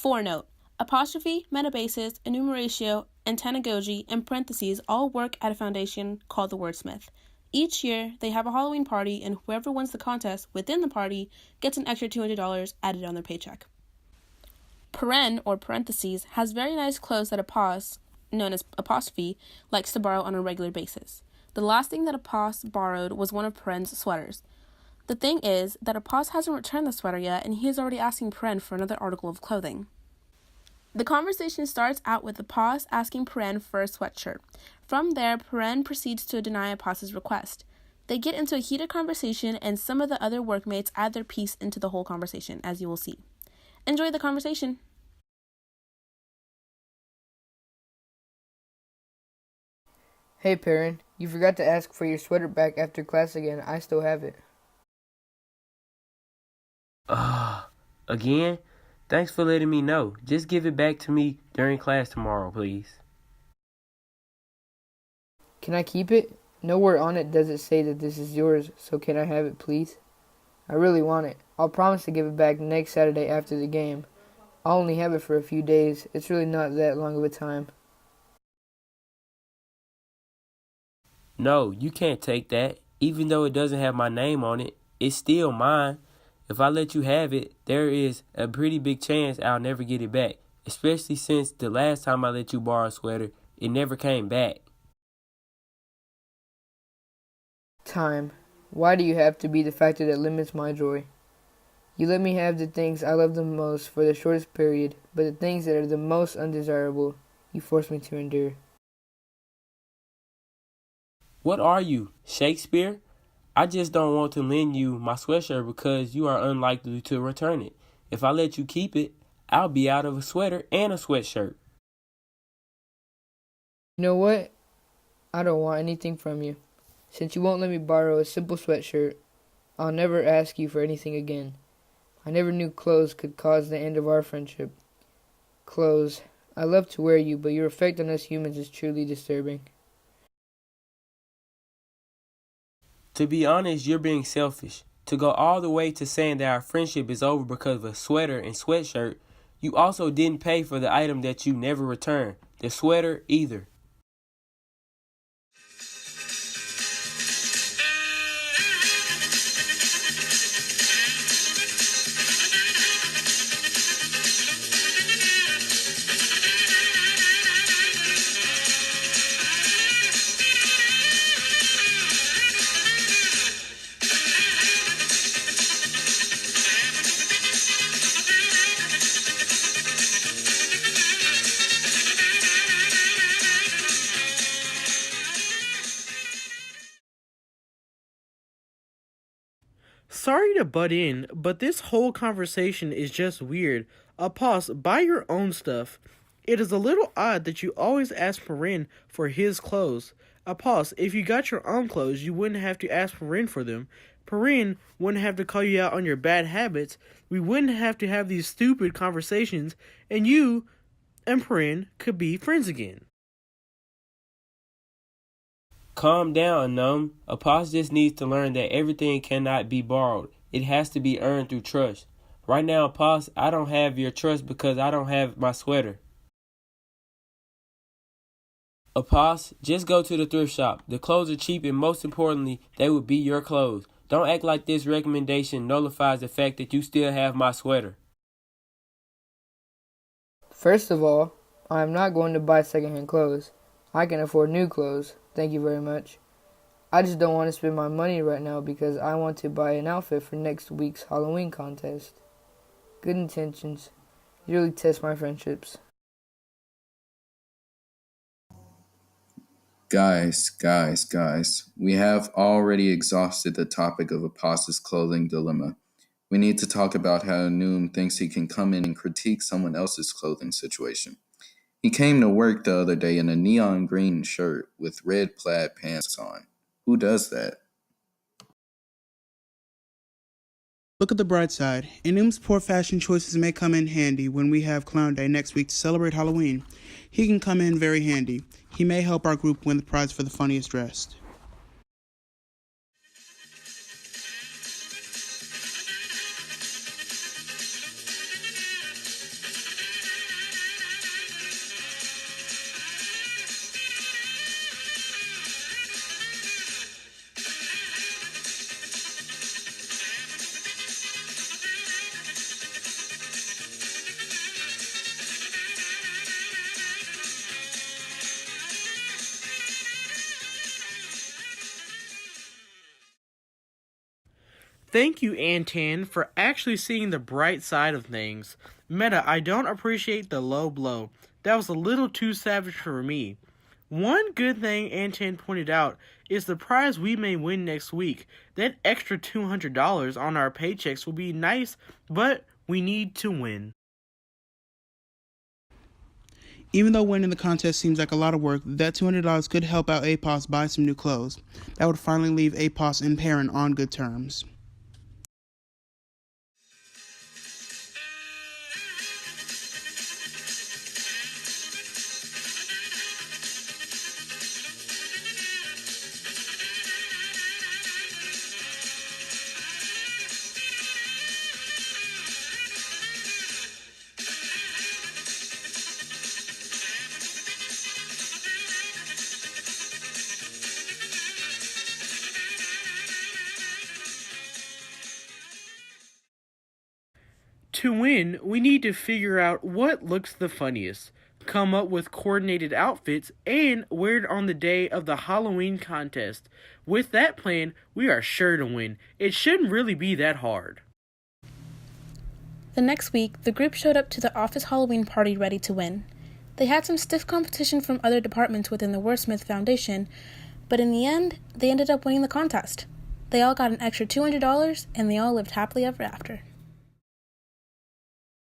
4-note. Apostrophe, metabasis, enumeratio, and tanagogy, and parentheses all work at a foundation called the Wordsmith. Each year, they have a Halloween party, and whoever wins the contest within the party gets an extra $200 added on their paycheck. Paren, or parentheses, has very nice clothes that Apos, known as Apostrophe, likes to borrow on a regular basis. The last thing that Apos borrowed was one of Paren's sweaters. The thing is that Apos hasn't returned the sweater yet, and he is already asking Paren for another article of clothing. The conversation starts out with Apos asking Paren for a sweatshirt. From there, Paren proceeds to deny Apos's request. They get into a heated conversation, and some of the other workmates add their piece into the whole conversation, as you will see. Enjoy the conversation. Hey, Paren, you forgot to ask for your sweater back after class again. I still have it. Again? Thanks for letting me know. Just give it back to me during class tomorrow, please. Can I keep it? Nowhere on it does it say that this is yours, so can I have it, please? I really want it. I'll promise to give it back next Saturday after the game. I'll only have it for a few days. It's really not that long of a time. No, you can't take that. Even though it doesn't have my name on it, it's still mine. If I let you have it, there is a pretty big chance I'll never get it back, especially since the last time I let you borrow a sweater, it never came back. Time. Why do you have to be the factor that limits my joy? You let me have the things I love the most for the shortest period, but the things that are the most undesirable, you force me to endure. What are you, Shakespeare? I just don't want to lend you my sweatshirt because you are unlikely to return it. If I let you keep it, I'll be out of a sweater and a sweatshirt. You know what? I don't want anything from you. Since you won't let me borrow a simple sweatshirt, I'll never ask you for anything again. I never knew clothes could cause the end of our friendship. Clothes. I love to wear you, but your effect on us humans is truly disturbing. To be honest, you're being selfish. To go all the way to saying that our friendship is over because of a sweater and sweatshirt, you also didn't pay for the item that you never returned, the sweater either. Sorry to butt in, but this whole conversation is just weird. Apos, buy your own stuff. It is a little odd that you always ask Paren for his clothes. Apos, if you got your own clothes, you wouldn't have to ask Paren for them. Paren wouldn't have to call you out on your bad habits. We wouldn't have to have these stupid conversations, and you and Paren could be friends again. Calm down, Num. Apos just needs to learn that everything cannot be borrowed. It has to be earned through trust. Right now, Apos, I don't have your trust because I don't have my sweater. Apos, just go to the thrift shop. The clothes are cheap and most importantly, they would be your clothes. Don't act like this recommendation nullifies the fact that you still have my sweater. First of all, I am not going to buy secondhand clothes. I can afford new clothes. Thank you very much. I just don't want to spend my money right now because I want to buy an outfit for next week's Halloween contest. Good intentions. You really test my friendships. Guys, we have already exhausted the topic of Apos's clothing dilemma. We need to talk about how Noom thinks he can come in and critique someone else's clothing situation. He came to work the other day in a neon green shirt with red plaid pants on. Who does that? Look at the bright side. Enum's poor fashion choices may come in handy when we have Clown Day next week to celebrate Halloween. He can come in very handy. He may help our group win the prize for the funniest dressed. Thank you, Antan, for actually seeing the bright side of things. Meta, I don't appreciate the low blow. That was a little too savage for me. One good thing Antan pointed out is the prize we may win next week. That extra $200 on our paychecks will be nice, but we need to win. Even though winning the contest seems like a lot of work, that $200 could help out APOS buy some new clothes. That would finally leave APOS and Perrin on good terms. To win, we need to figure out what looks the funniest, come up with coordinated outfits, and wear it on the day of the Halloween contest. With that plan, we are sure to win. It shouldn't really be that hard. The next week, the group showed up to the office Halloween party ready to win. They had some stiff competition from other departments within the Wordsmith Foundation, but in the end, they ended up winning the contest. They all got an extra $200, and they all lived happily ever after.